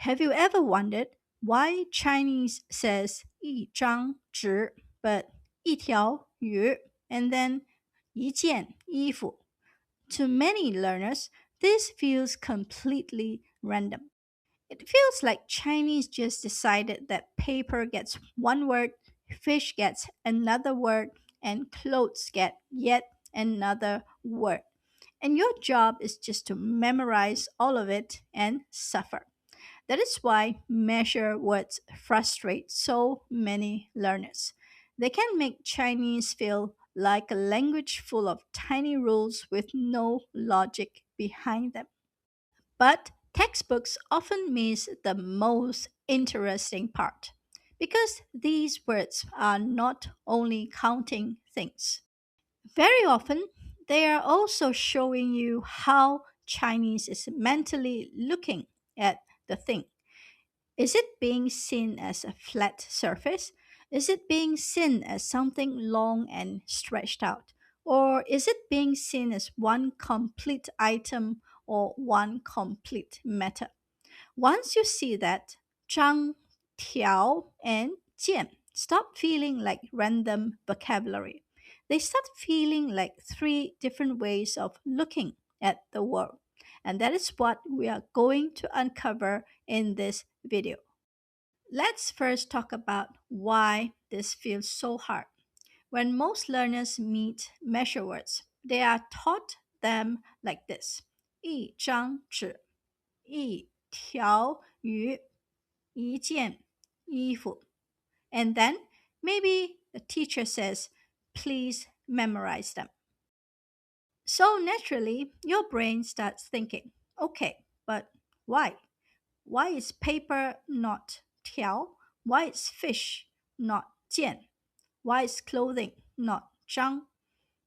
Have you ever wondered why Chinese says 一张纸 but 一条鱼 and then 一件衣服? To many learners, this feels completely random. It feels like Chinese just decided that paper gets one word, fish gets another word, and clothes get yet another word. And your job is just to memorize all of it and suffer. That is why measure words frustrate so many learners. They can make Chinese feel like a language full of tiny rules with no logic behind them. But textbooks often miss the most interesting part because these words are not only counting things. Very often, they are also showing you how Chinese is mentally looking at the thing. Is it being seen as a flat surface? Is it being seen as something long and stretched out? Or is it being seen as one complete item or one complete matter? Once you see that, 张, 条, and 件 stop feeling like random vocabulary. They start feeling like three different ways of looking at the world. And that is what we are going to uncover in this video. Let's first talk about why this feels so hard. When most learners meet measure words, they are taught them like this: 一张纸,一条鱼,一件衣服. And then maybe the teacher says, please memorize them. So naturally, your brain starts thinking, okay, but why? Why is paper not 条? Why is fish not 件? Why is clothing not 张?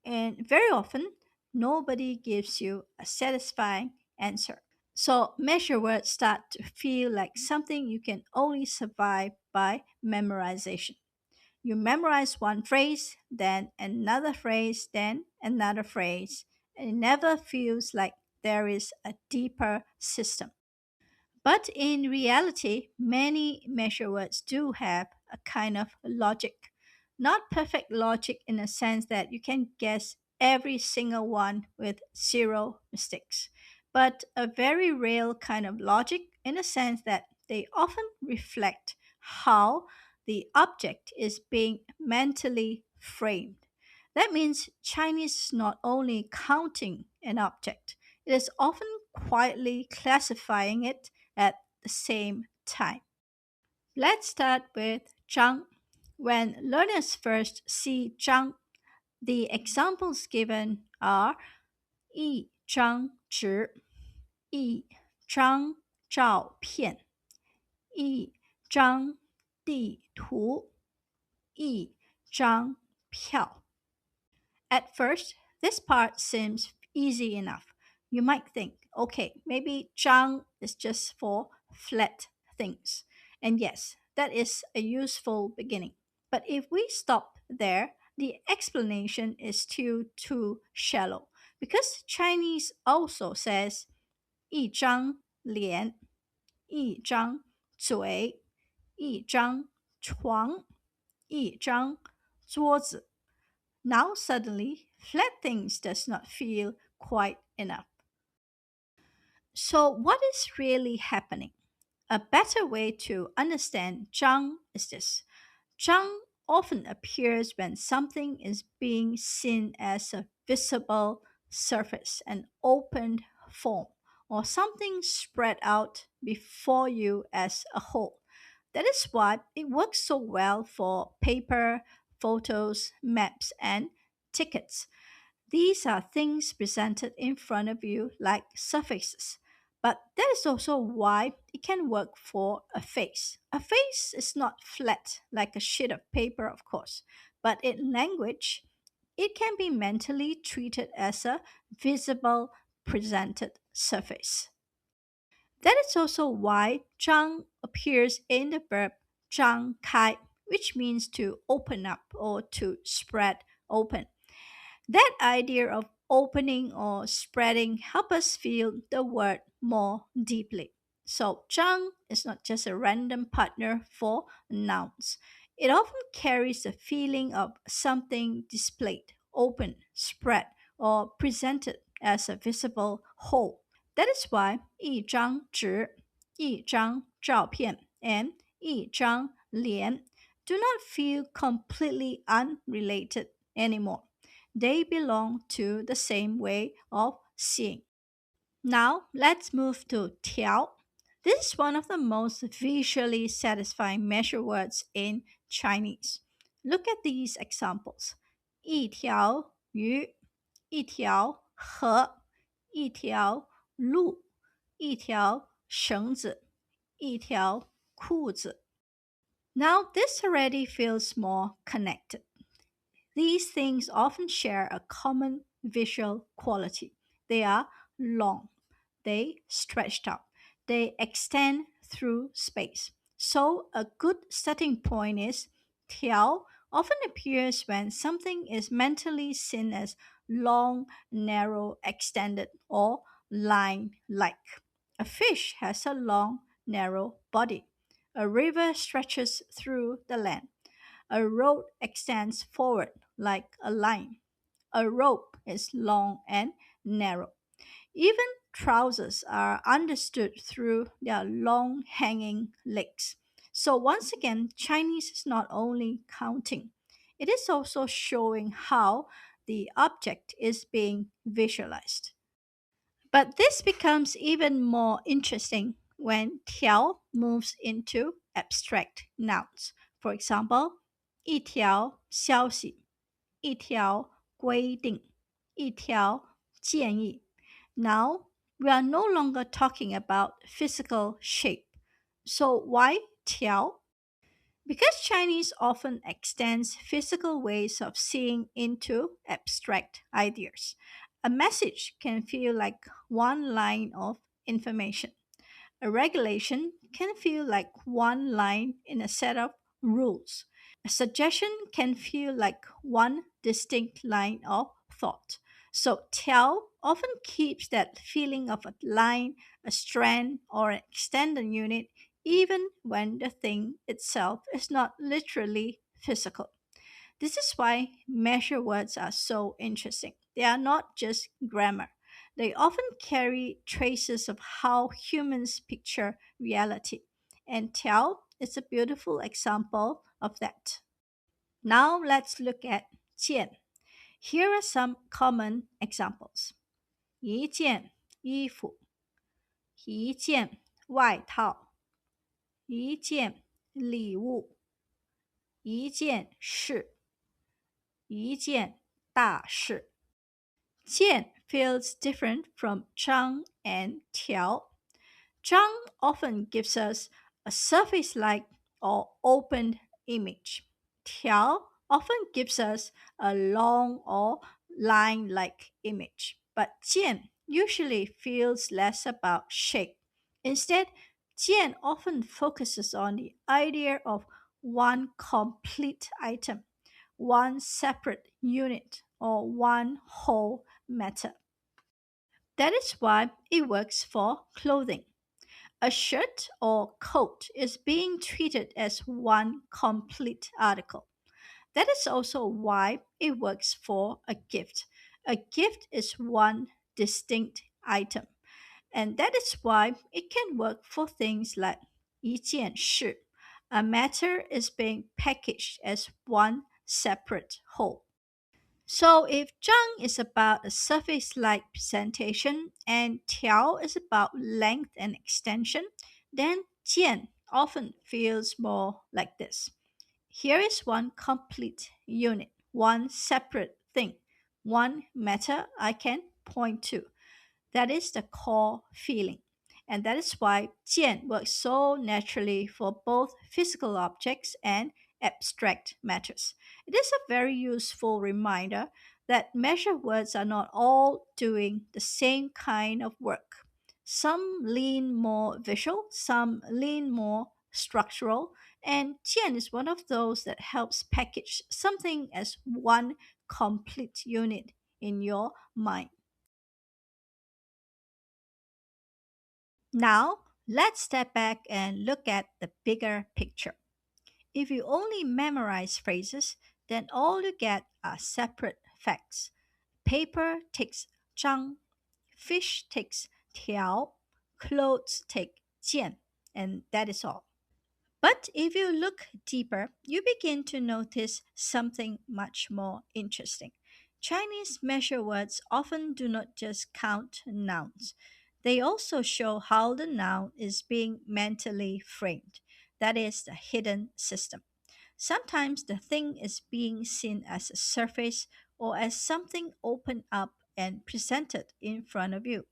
And very often, nobody gives you a satisfying answer. So measure words start to feel like something you can only survive by memorization. You memorize one phrase, then another phrase, then another phrase. And it never feels like there is a deeper system. But in reality, many measure words do have a kind of logic. Not perfect logic in a sense that you can guess every single one with zero mistakes, but a very real kind of logic in a sense that they often reflect how the object is being mentally framed. That means Chinese is not only counting an object, it is often quietly classifying it at the same time. Let's start with 张. When learners first see 张, the examples given are 一张纸,一张照片,一张地图,一张票. At first, this part seems easy enough. You might think, okay, maybe 张 is just for flat things. And yes, that is a useful beginning. But if we stop there, the explanation is still too shallow because Chinese also says 一张脸,一张嘴,一张床,一张桌子. Now suddenly, flat things does not feel quite enough. So what is really happening? A better way to understand 张 is this. 张 often appears when something is being seen as a visible surface, an opened form, or something spread out before you as a whole. That is why it works so well for paper, photos, maps, and tickets. These are things presented in front of you like surfaces. But that is also why it can work for a face. A face is not flat like a sheet of paper, of course, but in language, it can be mentally treated as a visible presented surface. That is also why 张 appears in the verb 张开, which means to open up or to spread open. That idea of opening or spreading help us feel the word more deeply. So, 张 is not just a random partner for nouns. It often carries the feeling of something displayed, open, spread, or presented as a visible whole. That is why 一张纸、一张照片 and 一张脸 do not feel completely unrelated anymore. They belong to the same way of seeing. Now let's move to 条. This is one of the most visually satisfying measure words in Chinese. Look at these examples. 一条鱼,一条河,一条路,一条绳子,一条裤子. Now this already feels more connected. These things often share a common visual quality. They are long, they stretched out, they extend through space. So, a good starting point is 条 often appears when something is mentally seen as long, narrow, extended, or line like. A fish has a long, narrow body. A river stretches through the land. A road extends forward like a line. A rope is long and narrow. Even trousers are understood through their long hanging legs. So, once again, Chinese is not only counting, it is also showing how the object is being visualized. But this becomes even more interesting when 条 moves into abstract nouns. For example, 一条消息,一条规定,一条建议. Now, we are no longer talking about physical shape. So why 条? Because Chinese often extends physical ways of seeing into abstract ideas. A message can feel like one line of information. A regulation can feel like one line in a set of rules. A suggestion can feel like one distinct line of thought. So, Tiao often keeps that feeling of a line, a strand, or an extended unit, even when the thing itself is not literally physical. This is why measure words are so interesting. They are not just grammar, they often carry traces of how humans picture reality. And Tiao is a beautiful example of that. Now let's look at 件. Here are some common examples. 一件衣服,一件外套,一件礼物,一件事,一件大事. 件 feels different from 张 and 条. Zhang often gives us a surface like or opened image. Tiao often gives us a long or line like image. But Jian usually feels less about shape. Instead, Jian often focuses on the idea of one complete item, one separate unit, or one whole matter. That is why it works for clothing. A shirt or coat is being treated as one complete article. That is also why it works for a gift. A gift is one distinct item. And that is why it can work for things like 一件事. A matter is being packaged as one separate whole. So if Zhang is about a surface-like presentation and Tiao is about length and extension, then Jian often feels more like this. Here is one complete unit, one separate thing, one matter I can point to. That is the core feeling. And that is why Jian works so naturally for both physical objects and abstract matters. It is a very useful reminder that measure words are not all doing the same kind of work. Some lean more visual, some lean more structural, and Jian is one of those that helps package something as one complete unit in your mind. Now, Let's step back and look at the bigger picture. If you only memorize phrases, then all you get are separate facts. Paper takes 张, fish takes 条, clothes take 件, and that is all. But if you look deeper, you begin to notice something much more interesting. Chinese measure words often do not just count nouns, they also show how the noun is being mentally framed. That is the hidden system. Sometimes the thing is being seen as a surface or as something opened up and presented in front of you.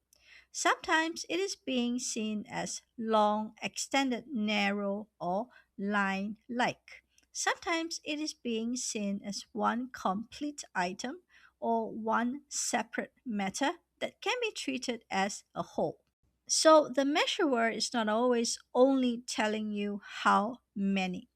Sometimes it is being seen as long, extended, narrow, or line like. Sometimes it is being seen as one complete item or one separate matter that can be treated as a whole. So the measure word is not always only telling you how many.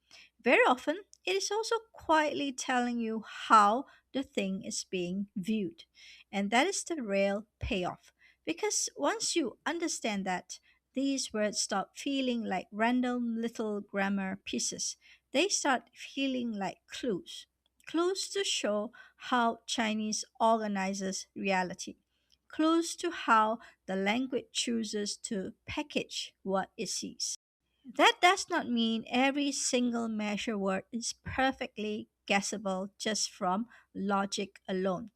Very often, it is also quietly telling you how the thing is being viewed. And that is the real payoff. Because once you understand that, these words stop feeling like random little grammar pieces. They start feeling like clues. Clues to show how Chinese organizes reality. Clues to how the language chooses to package what it sees. That does not mean every single measure word is perfectly guessable just from logic alone.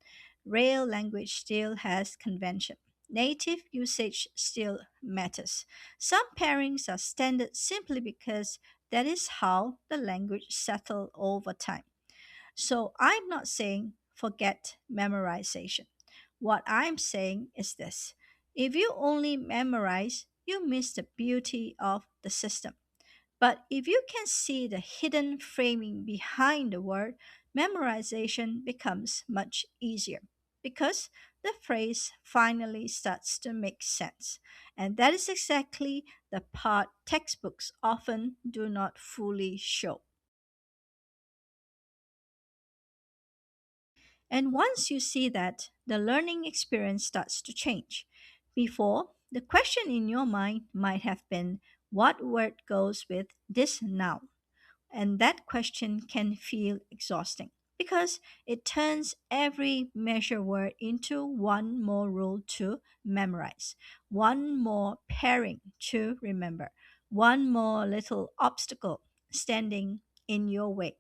Real language still has convention. Native usage still matters. Some pairings are standard simply because that is how the language settled over time. So I'm not saying forget memorization. What I'm saying is this: if you only memorize, you miss the beauty of the system. But if you can see the hidden framing behind the word, memorization becomes much easier because the phrase finally starts to make sense. And that is exactly the part textbooks often do not fully show. And once you see that, the learning experience starts to change. Before, the question in your mind might have been, what word goes with this noun? And that question can feel exhausting because it turns every measure word into one more rule to memorize, one more pairing to remember, one more little obstacle standing in your way.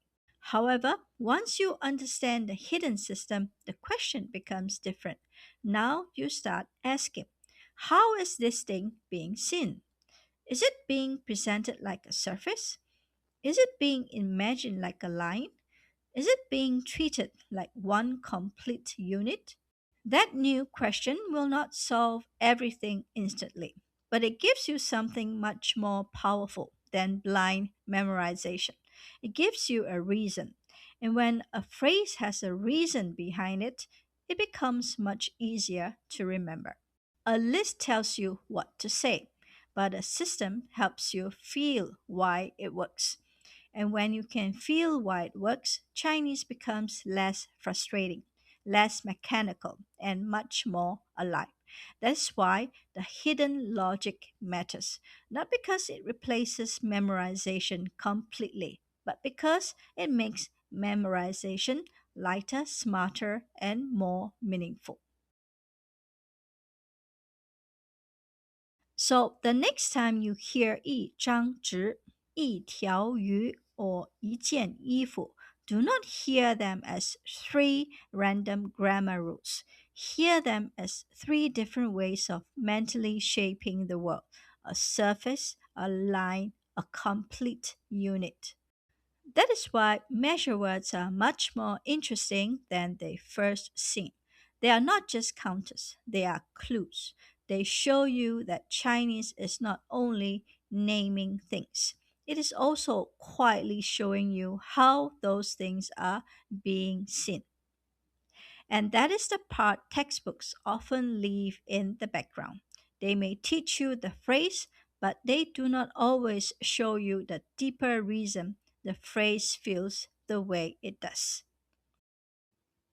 However, once you understand the hidden system, the question becomes different. Now you start asking, how is this thing being seen? Is it being presented like a surface? Is it being imagined like a line? Is it being treated like one complete unit? That new question will not solve everything instantly, but it gives you something much more powerful than blind memorization. It gives you a reason. And when a phrase has a reason behind it, it becomes much easier to remember. A list tells you what to say, but a system helps you feel why it works. And when you can feel why it works, Chinese becomes less frustrating, less mechanical, and much more alive. That's why the hidden logic matters, not because it replaces memorization completely, but because it makes memorization lighter, smarter, and more meaningful. So the next time you hear 一张纸,一条鱼, or 一件衣服, do not hear them as three random grammar rules. Hear them as three different ways of mentally shaping the world: a surface, a line, a complete unit. That is why measure words are much more interesting than they first seem. They are not just counters, they are clues. They show you that Chinese is not only naming things, it is also quietly showing you how those things are being seen. And that is the part textbooks often leave in the background. They may teach you the phrase, but they do not always show you the deeper reason the phrase feels the way it does.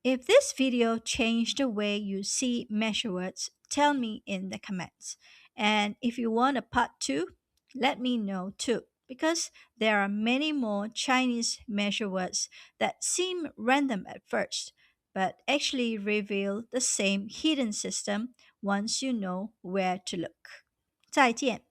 If this video changed the way you see measure words, tell me in the comments. And if you want a part 2, let me know too, because there are many more Chinese measure words that seem random at first, but actually reveal the same hidden system once you know where to look. 再见。